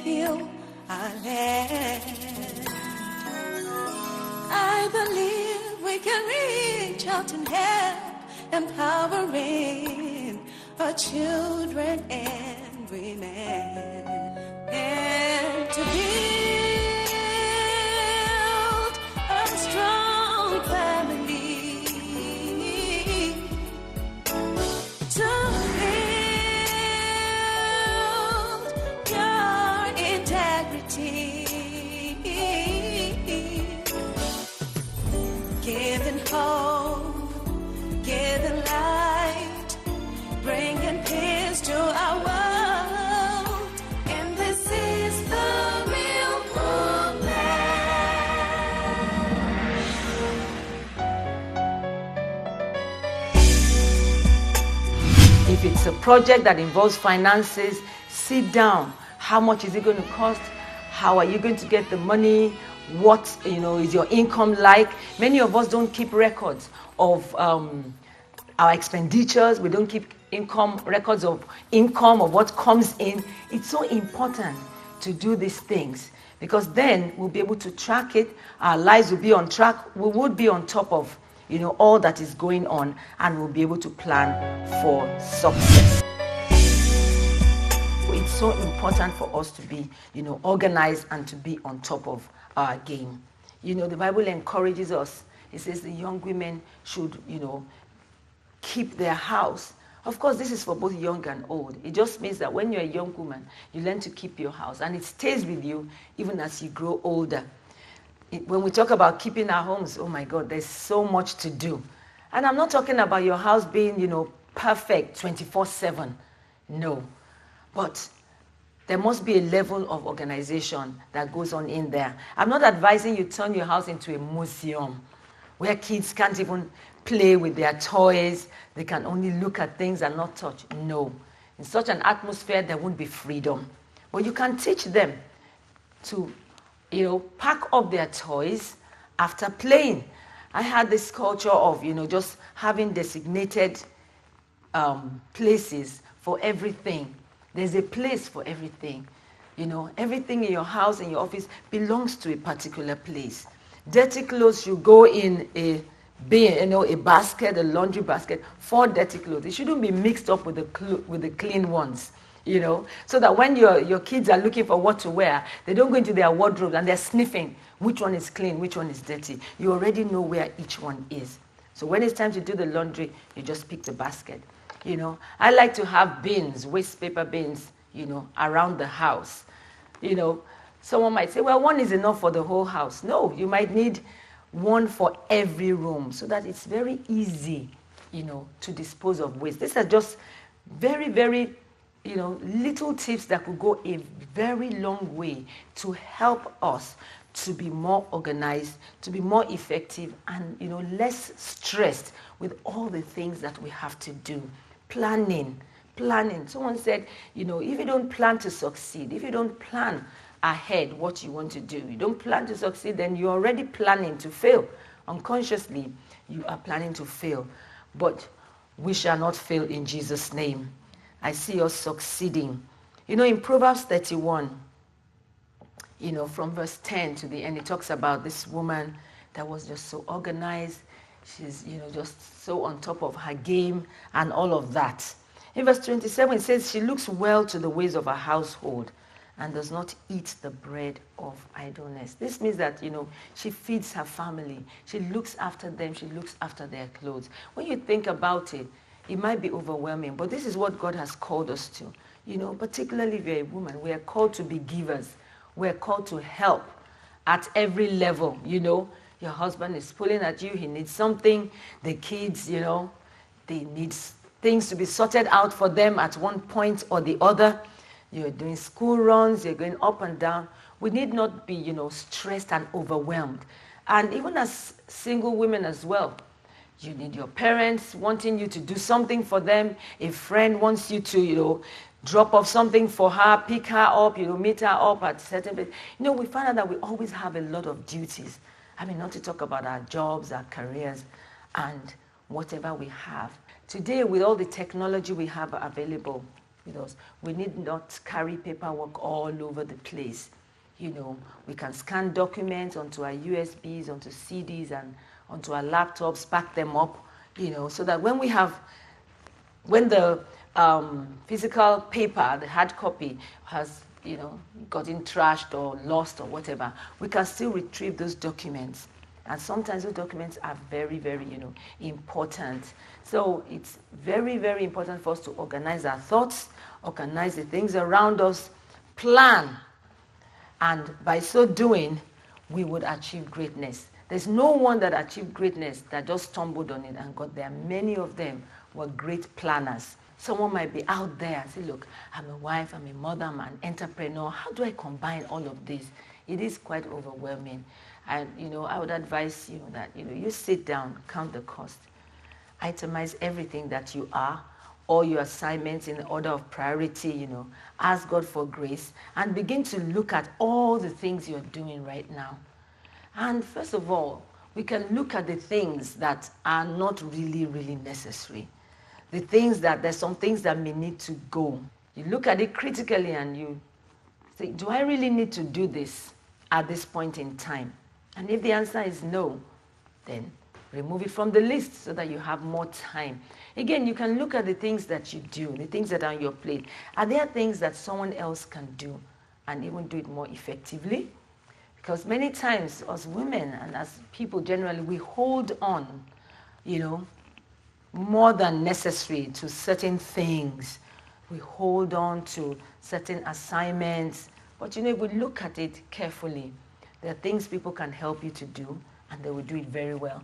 heal our land. I believe we can reach out and help, empowering our children and women, and to build a strong family, to build your integrity, giving hope, giving light, bringing peace to our world. And this is the real movement. If it's a project that involves finances, sit down. How much is it going to cost? How are you going to get the money? What is your income like? Many of us don't keep records of our expenditures. We don't keep records of income, of what comes in. It's so important to do these things, because then we'll be able to track it. Our lives will be on track. We would be on top of all that is going on, and we'll be able to plan for success. It's so important for us to be organized and to be on top of our game. The Bible encourages us. It says the young women should keep their house. Of course, this is for both young and old. It just means that when you're a young woman, you learn to keep your house, and it stays with you even as you grow older. When we talk about keeping our homes, oh my God, there's so much to do. And I'm not talking about your house being, perfect 24/7. No. But there must be a level of organization that goes on in there. I'm not advising you turn your house into a museum where kids can't even play with their toys. They can only look at things and not touch. No. In such an atmosphere, there won't be freedom. But you can teach them to, pack up their toys after playing. I had this culture of, just having designated places for everything. There's a place for everything. Everything in your house, in your office, belongs to a particular place. Dirty clothes should go in a bin, a basket, a laundry basket for dirty clothes. It shouldn't be mixed up with the clean ones, so that when your kids are looking for what to wear, they don't go into their wardrobe and they're sniffing which one is clean, which one is dirty. You already know where each one is. So when it's time to do the laundry, you just pick the basket. I like to have bins, waste paper bins, around the house. Someone might say, well, one is enough for the whole house. No, you might need one for every room, so that it's very easy, to dispose of waste. These are just very, very, little tips that could go a very long way to help us to be more organized, to be more effective, and, less stressed with all the things that we have to do. Planning. Someone said, if you don't plan to succeed, if you don't plan ahead what you want to do, you don't plan to succeed, then you're already planning to fail. Unconsciously, you are planning to fail. But we shall not fail in Jesus' name. I see us succeeding. In Proverbs 31, from verse 10 to the end, it talks about this woman that was just so organized. She's, just so on top of her game and all of that. In verse 27, it says, she looks well to the ways of her household and does not eat the bread of idleness. This means that, she feeds her family. She looks after them. She looks after their clothes. When you think about it, it might be overwhelming, but this is what God has called us to. Particularly if you're a woman, we are called to be givers. We're called to help at every level, Your husband is pulling at you. He needs something. The kids, they need things to be sorted out for them at one point or the other. You're doing school runs. You're going up and down. We need not be, stressed and overwhelmed. And even as single women as well, you need your parents wanting you to do something for them. A friend wants you to, drop off something for her, pick her up, meet her up at certain place. We find out that we always have a lot of duties. Not to talk about our jobs, our careers, and whatever we have. Today, with all the technology we have available, with us. We need not carry paperwork all over the place. We can scan documents onto our USBs, onto CDs, and onto our laptops, back them up, so that when the physical paper, the hard copy, has gotten trashed or lost or whatever, we can still retrieve those documents. And sometimes those documents are very, very, important. So it's very, very important for us to organize our thoughts, organize the things around us, plan. And by so doing, we would achieve greatness. There's no one that achieved greatness that just stumbled on it and got there. Many of them were great planners. Someone might be out there and say, look, I'm a wife, I'm a mother, I'm an entrepreneur. How do I combine all of this? It is quite overwhelming. And, I would advise you that, you sit down, count the cost, itemize everything that you are, all your assignments in order of priority, ask God for grace, and begin to look at all the things you're doing right now. And first of all, we can look at the things that are not really, really necessary. There's some things that may need to go. You look at it critically and you say, do I really need to do this at this point in time? And if the answer is no, then remove it from the list so that you have more time. Again, you can look at the things that you do, the things that are on your plate. Are there things that someone else can do and even do it more effectively? Because many times, as women and as people generally, we hold on, more than necessary to certain things. We hold on to certain assignments. But if we look at it carefully, there are things people can help you to do, and they will do it very well.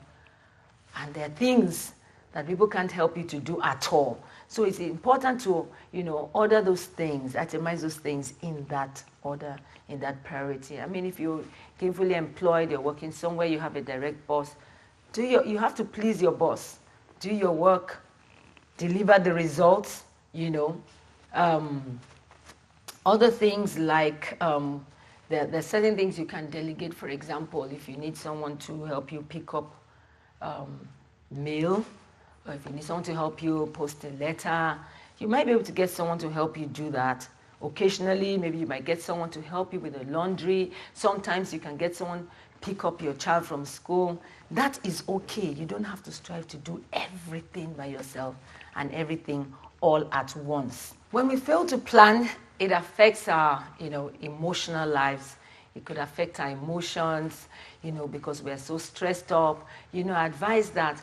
And there are things that people can't help you to do at all. So it's important to, order those things, itemize those things in that order, in that priority. I mean, if you're gainfully employed, you're working somewhere, you have a direct boss, you have to please your boss. Do your work, deliver the results, Other things like there are certain things you can delegate. For example, if you need someone to help you pick up mail, or if you need someone to help you post a letter, you might be able to get someone to help you do that. Occasionally, maybe you might get someone to help you with the laundry. Sometimes you can get someone pick up your child from school. That is okay. You don't have to strive to do everything by yourself and everything all at once. When we fail to plan, it affects our, emotional lives. It could affect our emotions, because we're so stressed up. I advise that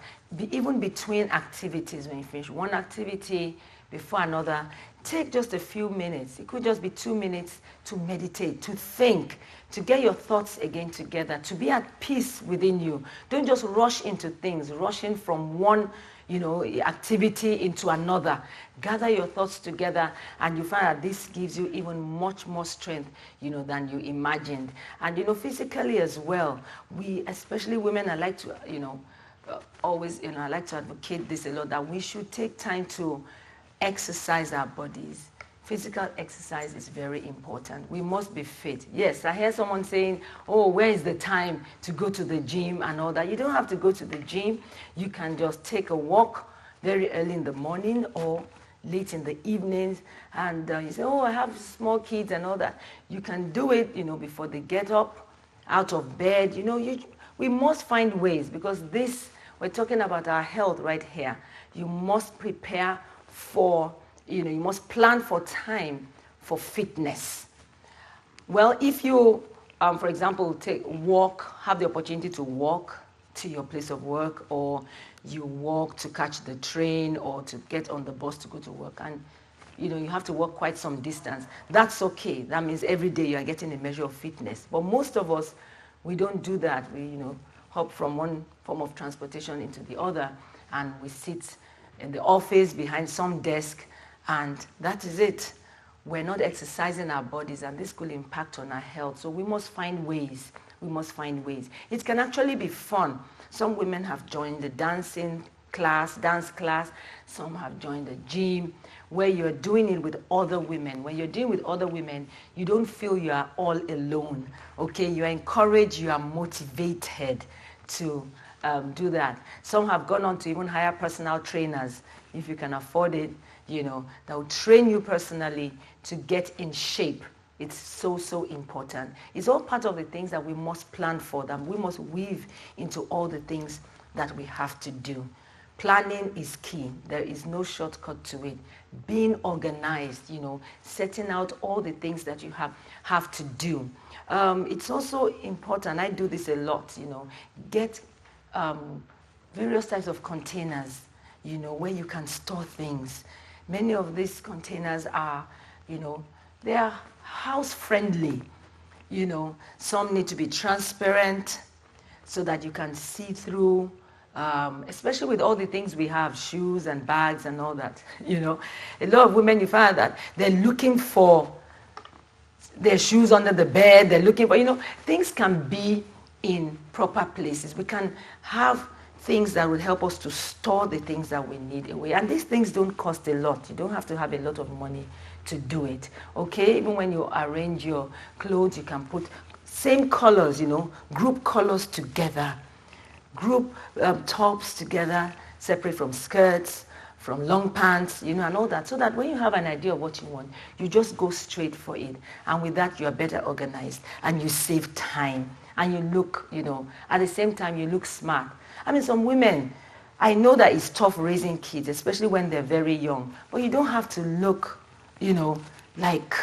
even between activities, when you finish one activity before another, take just a few minutes. It could just be 2 minutes to meditate, to think, to get your thoughts again together, to be at peace within you. Don't just rush into things, rushing from one activity into another. Gather your thoughts together, and you find that this gives you even much more strength, than you imagined. And, physically as well, we, especially women, I like to, always, I like to advocate this a lot, that we should take time to exercise our bodies. Physical exercise is very important. We must be fit. Yes, I hear someone saying, oh, where is the time to go to the gym and all that? You don't have to go to the gym. You can just take a walk very early in the morning or late in the evenings. And you say, oh, I have small kids and all that. You can do it, before they get up out of bed. We must find ways, because we're talking about our health right here. You must prepare for, you must plan for time for fitness. Well, if you, for example, have the opportunity to walk to your place of work, or you walk to catch the train or to get on the bus to go to work, and you have to walk quite some distance, that's okay. That means every day you are getting a measure of fitness. But most of us, we don't do that. We, hop from one form of transportation into the other, and we sit in the office behind some desk, and that is it. We're not exercising our bodies, and this could impact on our health. So we must find ways. It can actually be fun. Some women have joined the dance class. Some have joined the gym, where you're doing it with other women. When you're doing with other women, you don't feel you are all alone. Okay, you are encouraged, you are motivated to do that. Some have gone on to even hire personal trainers. If you can afford it, that will train you personally to get in shape. It's so, so important. It's all part of the things that we must plan for, that we must weave into all the things that we have to do. Planning is key. There is no shortcut to it. Being organized, setting out all the things that you have to do. It's also important, I do this a lot, get various types of containers, where you can store things. Many of these containers are, they are house friendly. Some need to be transparent so that you can see through, especially with all the things we have, shoes and bags and all that. A lot of women, you find that they're looking for their shoes under the bed, they're looking for, things can be in proper places. We can have things that will help us to store the things that we need away. And these things don't cost a lot. You don't have to have a lot of money to do it, okay? Even when you arrange your clothes, you can put same colors, group colors together, group tops together, separate from skirts, from long pants, and all that, so that when you have an idea of what you want, you just go straight for it. And with that, you are better organized, and you save time, and you look, at the same time, you look smart. I mean, some women, I know that it's tough raising kids, especially when they're very young, but you don't have to look, like,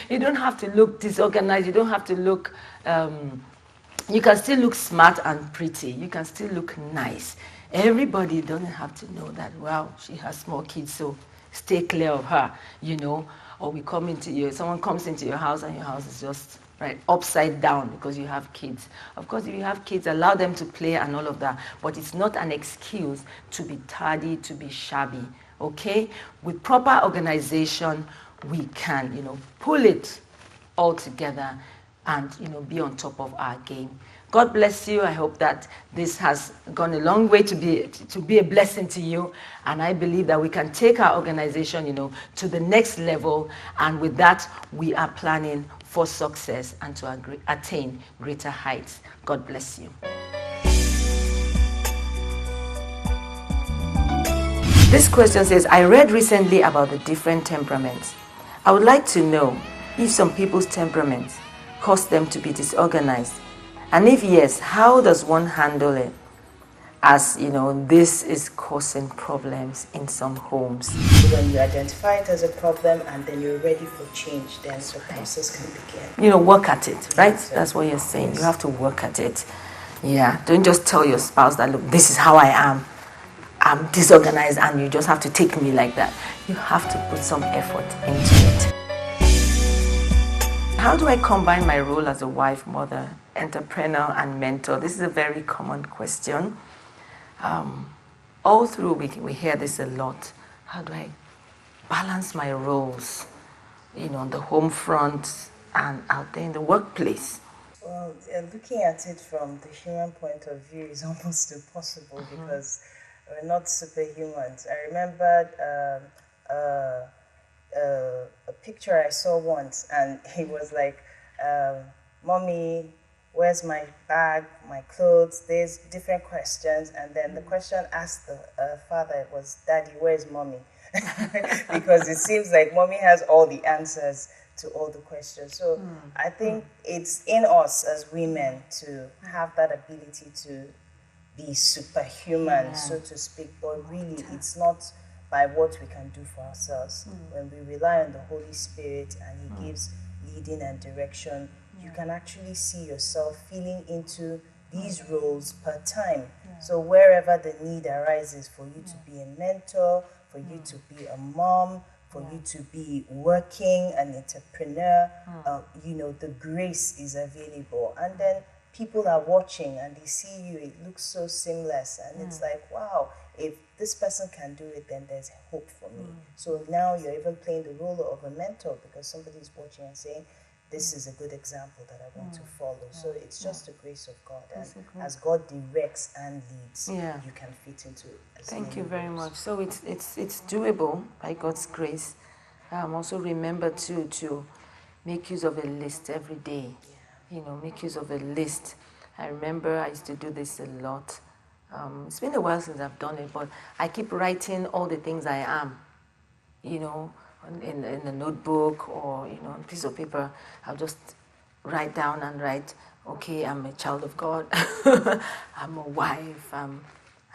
you don't have to look disorganized, you don't have to look, you can still look smart and pretty, you can still look nice. Everybody doesn't have to know that, well, she has small kids, so stay clear of her, or someone comes into your house and your house is just right upside down because you have kids. Of course, if you have kids, allow them to play and all of that, but it's not an excuse to be tardy, to be shabby, okay? With proper organization, we can, pull it all together and, be on top of our game. God bless you. I hope that this has gone a long way to be a blessing to you. And I believe that we can take our organization, to the next level. And with that, we are planning for success and to attain greater heights. God bless you. This question says, I read recently about the different temperaments. I would like to know if some people's temperaments cause them to be disorganized. And if yes, how does one handle it? As this is causing problems in some homes. When you identify it as a problem and then you're ready for change, then the process can begin. Work at it, right? That's what you're saying. Yes. You have to work at it. Yeah. Don't just tell your spouse that, look, this is how I am. I'm disorganized and you just have to take me like that. You have to put some effort into it. How do I combine my role as a wife, mother, entrepreneur, and mentor? This is a very common question. All through, we hear this a lot. How do I balance my roles, on the home front and out there in the workplace? Well, looking at it from the human point of view is almost impossible because we're not superhumans. I remembered a picture I saw once, and it was like, Mommy, where's my bag, my clothes? There's different questions, and then the question asked the father was, Daddy, where's Mommy? Because it seems like Mommy has all the answers to all the questions. So I think it's in us as women to have that ability to be superhuman, so to speak, but really it's not by what we can do for ourselves. When we rely on the Holy Spirit and He gives leading and direction, you can actually see yourself feeling into these roles per time. So wherever the need arises for you to be a mentor, for you to be a mom, for you to be working, an entrepreneur, the grace is available. And then people are watching and they see you, it looks so seamless. And it's like, wow, if this person can do it, then there's hope for me. So now you're even playing the role of a mentor because somebody's watching and saying, this is a good example that I want to follow. So it's just the grace of God. And as God directs and leads, you can fit into it. Thank you very much. So it's doable by God's grace. Also remember to make use of a list every day. Make use of a list. I remember I used to do this a lot. It's been a while since I've done it, but I keep writing all the things I am, you know, in a notebook or, you know, on a piece of paper. I'll just write down and write, okay, I'm a child of God, I'm a wife, I'm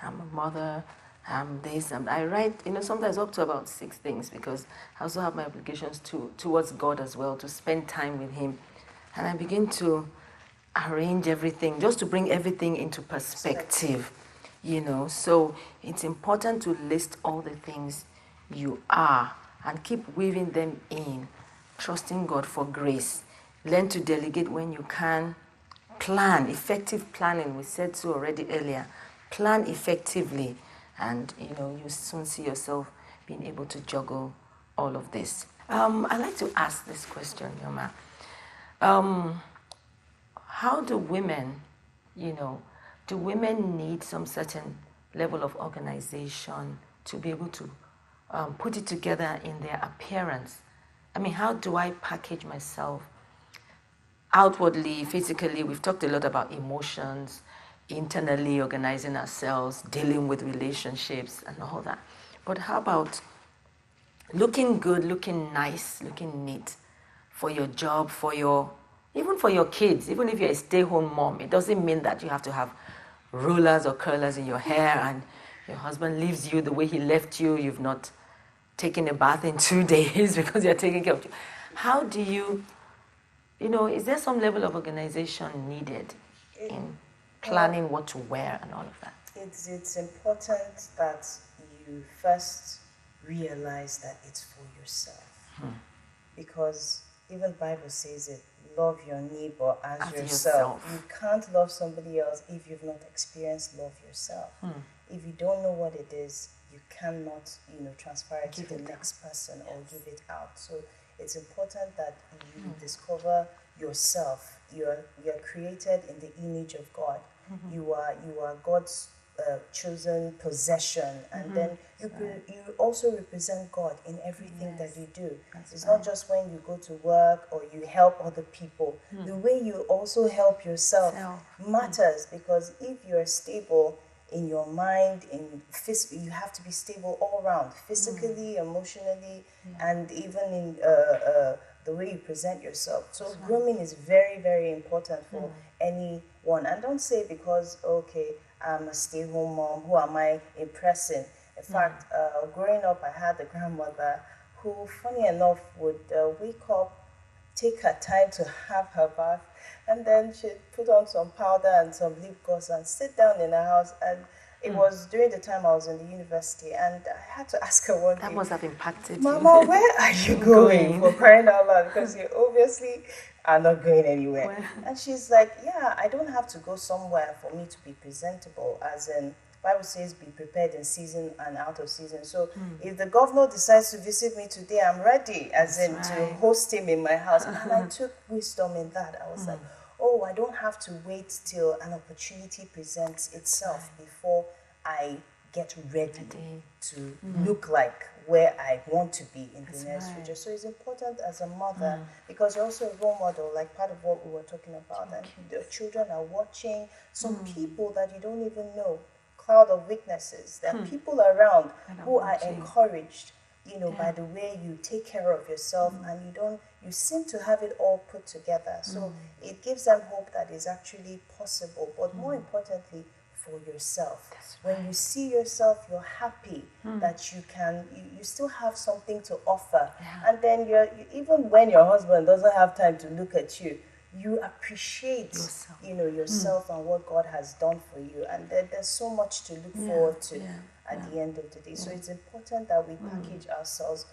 a mother, I'm this. I write, you know, sometimes up to about 6 things because I also have my obligations towards God as well, to spend time with Him. And I begin to arrange everything, just to bring everything into perspective, you know. So it's important to list all the things you are and keep weaving them in, trusting God for grace. Learn to delegate when you can. Plan, effective planning. We said so already earlier. Plan effectively, and you know, you soon see yourself being able to juggle all of this. I'd like to ask this question, Yoma. How do women, you know, do women need some certain level of organization to be able to put it together in their appearance? I mean, how do I package myself outwardly, physically? We've talked a lot about emotions, internally organizing ourselves, dealing with relationships and all that. But how about looking good, looking nice, looking neat for your job, even for your kids? Even if you're a stay-home mom, it doesn't mean that you have to have rollers or curlers in your hair and your husband leaves you the way he left you. You've not taken a bath in 2 days because you're taking care of you. How do you, you know, is there some level of organization needed in planning what to wear and all of that? It's important that you first realize that it's for yourself. Because even Bible says it, love your neighbor as yourself. You can't love somebody else if you've not experienced love yourself. If you don't know what it is, you cannot, you know, transfer it to the next person or give it out. So it's important that you discover yourself. You're created in the image of God. You are God's chosen possession, and then you also represent God in everything that you do. It's not just when you go to work or you help other people. The way you also help yourself matters, because if you're stable in your mind, you have to be stable all around, physically, emotionally, and even in the way you present yourself. So grooming is very, very important for anyone. And don't say because, okay, I'm a stay-home mom, who am I impressing? In fact, growing up, I had a grandmother who, funny enough, would wake up, take her time to have her bath, and then she'd put on some powder and some lip gloss and sit down in the house. And it was during the time I was in the university, and I had to ask her one day. That must have impacted Mama, you. where are you going? For crying out loud, because you obviously are not going anywhere. Well. And she's like, yeah, I don't have to go somewhere for me to be presentable, as in, Bible says be prepared in season and out of season. So if the governor decides to visit me today, I'm ready, as in to host him in my house. And I took wisdom in that. I was like, oh, I don't have to wait till an opportunity presents itself before I get ready to look like where I want to be in the next future. So it's important as a mother, because you're also a role model, like part of what we were talking about. And the children are watching some people that you don't even know, cloud of witnesses. There are people around who are encouraged, you know, by the way you take care of yourself, and you seem to have it all put together. So it gives them hope that is actually possible, but more importantly, for yourself. When you see yourself, you're happy that you can, you still have something to offer. And then even when your husband doesn't have time to look at you, you appreciate yourself. You know, yourself and what God has done for you. And there's so much to look forward to at the end of the day. So it's important that we package ourselves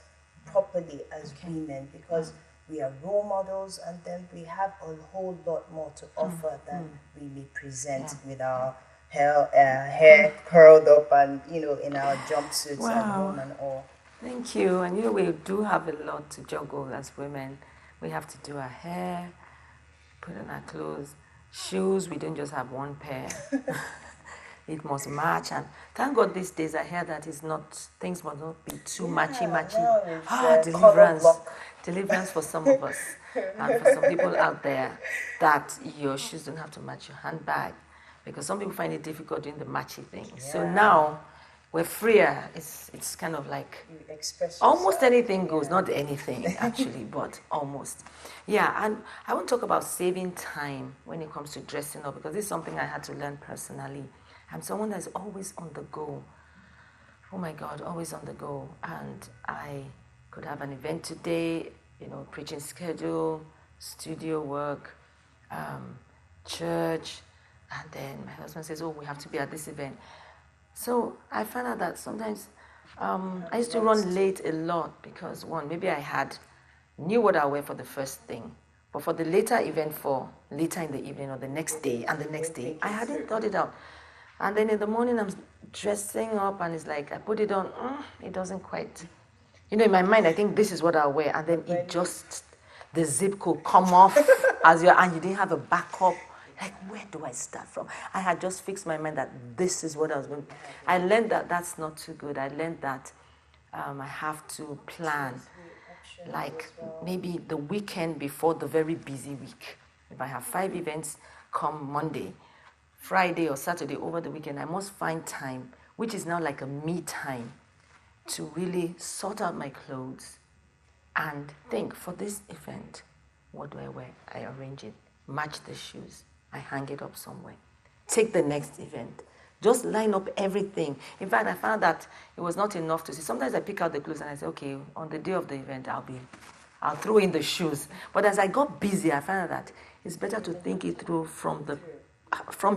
properly as women, because we are role models, and then we have a whole lot more to offer than we may present with our hair curled up and, you know, in our jumpsuits at home and all. Thank you. And you know, we do have a lot to juggle as women. We have to do our hair, put on our clothes, shoes. We don't just have one pair. It must match. And thank God these days I hear that things must not be too matchy. Deliverance for some of us. And for some people out there, that your shoes don't have to match your handbag. because some people find it difficult doing the matchy thing. Yeah. So now we're freer. It's kind of like You express almost yourself. anything goes, not anything actually, but almost. Yeah, and I want to talk about saving time when it comes to dressing up, because this is something I had to learn personally. I'm someone that's always on the go. Oh my God, always on the go. And I could have an event today, preaching schedule, studio work, church, and then my husband says, oh, we have to be at this event. So I found out that sometimes I used to run late a lot because, one, maybe I knew what I'll wear for the first thing, but for the later event, for later in the evening or the next day and the next day, I hadn't thought it out. And then in the morning, I'm dressing up and it's like, I put it on, it doesn't quite, in my mind, I think this is what I'll wear. And then the zip could come off and you didn't have a backup. Like, where do I start from? I had just fixed my mind that this is what I was going to. I learned that that's not too good. I learned that I have to plan, like maybe the weekend before the very busy week. If I have 5 events come Monday, Friday or Saturday over the weekend, I must find time, which is now like a me time, to really sort out my clothes and think, for this event, what do I wear? I arrange it, match the shoes, I hang it up somewhere. Take the next event. Just line up everything. In fact, I found that it was not enough to see. Sometimes I pick out the clothes and I say, okay, on the day of the event, I'll throw in the shoes. But as I got busy, I found that it's better to think it through from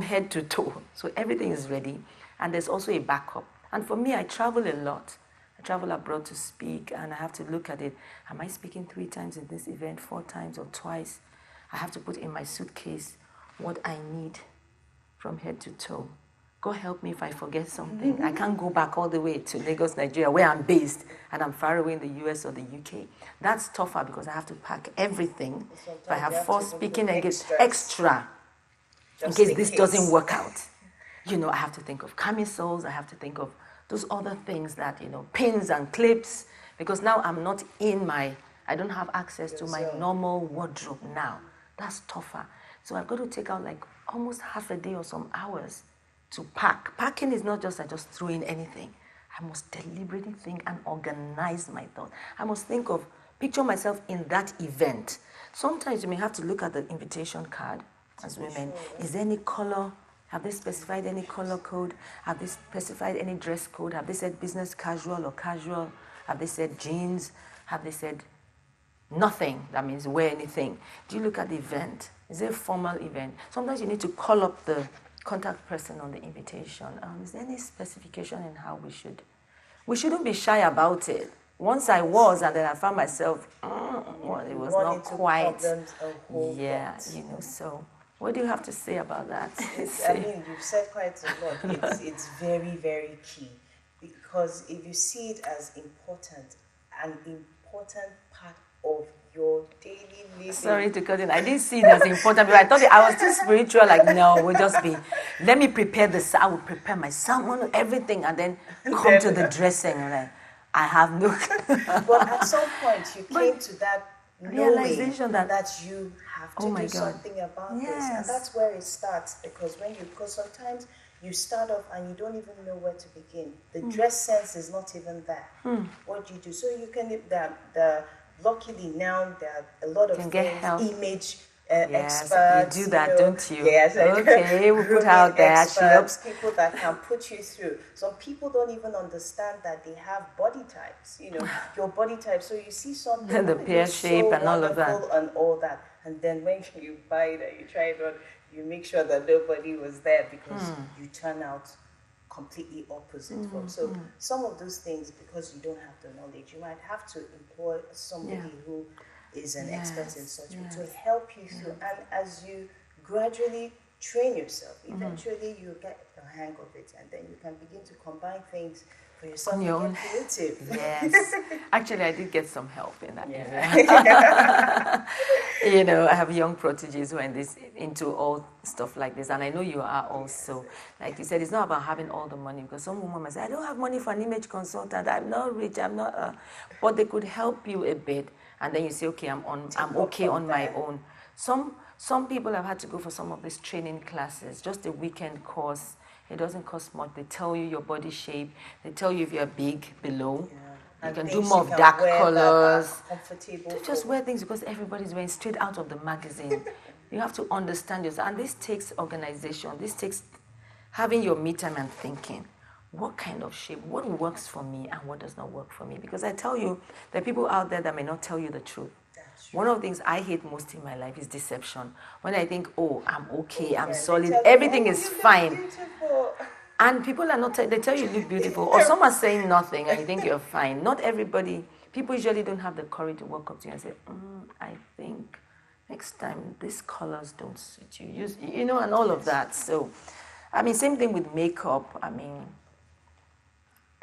head to toe. So everything is ready. And there's also a backup. And for me, I travel a lot. I travel abroad to speak, and I have to look at it. Am I speaking 3 times in this event, 4 times, or twice? I have to put in my suitcase what I need from head to toe. God help me if I forget something. I can't go back all the way to Lagos, Nigeria, where I'm based, and I'm far away in the US or the UK. That's tougher because I have to pack everything. If I have 4 speaking engagements, extra, in case this doesn't work out. I have to think of camisoles, I have to think of those other things that, pins and clips, because now I don't have access to my normal wardrobe now. That's tougher. So I've got to take out like almost half a day or some hours to pack. Packing is not just I just throw in anything. I must deliberately think and organize my thoughts. I must picture myself in that event. Sometimes you may have to look at the invitation card as women. Is there any color? Have they specified any color code? Have they specified any dress code? Have they said business casual or casual? Have they said jeans? Have they said nothing? That means wear anything. Do you look at the event? Is it a formal event? Sometimes you need to call up the contact person on the invitation. Is there any specification in how we shouldn't be shy about it. Once I was, and then I found myself, it was not quite. Yeah, so. What do you have to say about that? You've said quite a lot. It's very, very key, because if you see it as an important part of your daily living. Sorry to cut in. I didn't see it as important, but I thought I was too spiritual. Like, no, we'll just let me prepare this. I will prepare my sermon, everything, and then come to the dressing. And I have no. But at some point, you came to that realization that you have to do something about this, and that's where it starts. Because sometimes you start off and you don't even know where to begin. The dress sense is not even there. What do you do? So you can luckily now there are a lot of image experts. You do that, don't you? Yes, okay, we put out there. She helps people that can put you through. Some people don't even understand that they have body types. Your body type. So you see something, the pear shape and all of that. And then when you buy it and you try it on, you make sure that nobody was there, because you turn out completely opposite. So some of those things, because you don't have the knowledge, you might have to employ somebody who is an expert in such to help you through. And as you gradually train yourself, eventually you get the hang of it, and then you can begin to combine things for yourself and get creative. Yes. Actually, I did get some help in that area. I have young proteges who are into all stuff like this, and I know you are also. Like you said, it's not about having all the money, because some women might say, I don't have money for an image consultant, I'm not rich, I'm not, but they could help you a bit, and then you say, okay, I'm okay on my own. Some Some people have had to go for some of these training classes, just a weekend course. It doesn't cost much. They tell you your body shape. They tell you if you're big below. Yeah. You And can do things more you of can dark wear that are colors. comfortable To just for- wear things because everybody's wearing straight out of the magazine. You have to understand yourself. And this takes organization. This takes having your me time and thinking. What kind of shape? What works for me and what does not work for me? Because I tell you, there are people out there that may not tell you the truth. That's true. One of the things I hate most in my life is deception. When I think, oh, I'm okay, I'm Yeah, they solid, tell you, everything "Oh, is you look fine. beautiful." And people are not, they tell you you look beautiful, or some are saying nothing and you think you're fine. Not everybody, people usually don't have the courage to walk up to you and say, I think next time these colors don't suit you. You know, and all of that. So, I mean, same thing with makeup. I mean,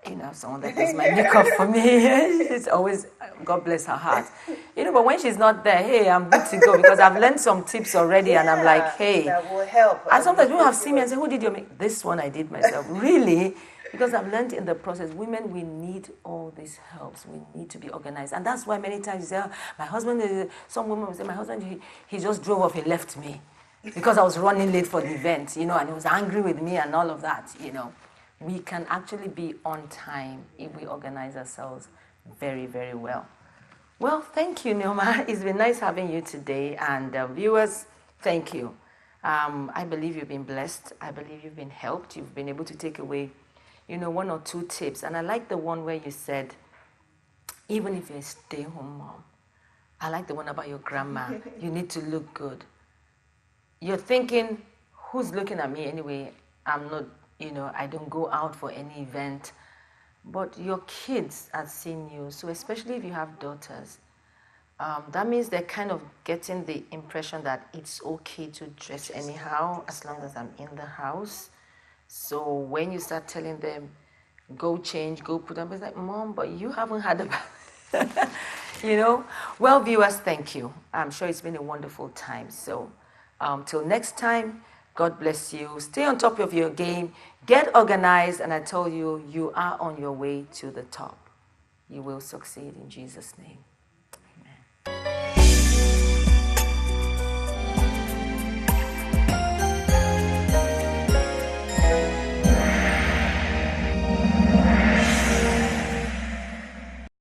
you know, someone that does my makeup for me. It's always, God bless her heart. You know, but when she's not there, hey, I'm good to go because I've learned some tips already and I'm like, hey. That will help. And sometimes people have seen me and say, who did your make? This one I did myself. Really? Because I've learned in the process, women, we need all these helps. We need to be organized. And that's why many times you say, oh, my husband, some women will say, my husband, he just drove off, he left me. Because I was running late for the event, you know, and he was angry with me and all of that, you know. We can actually be on time if we organize ourselves very, very well. Well, thank you, Neoma. It's been nice having you today. And viewers, thank you. I believe you've been blessed. I believe you've been helped. You've been able to take away, you know, 1 or 2 tips. And I like the one where you said, even if you're a stay-home mom, I like the one about your grandma. You need to look good. You're thinking, who's looking at me anyway? I'm not, you know, I don't go out for any event. But your kids are seeing you. So especially if you have daughters, that means they're kind of getting the impression that it's okay to dress anyhow as long as I'm in the house. So when you start telling them, go change, go put on, it's like, Mom, but you haven't had a bath. You know? Well, viewers, thank you. I'm sure it's been a wonderful time. So till next time, God bless you. Stay on top of your game. Get organized. And I tell you, you are on your way to the top. You will succeed in Jesus' name.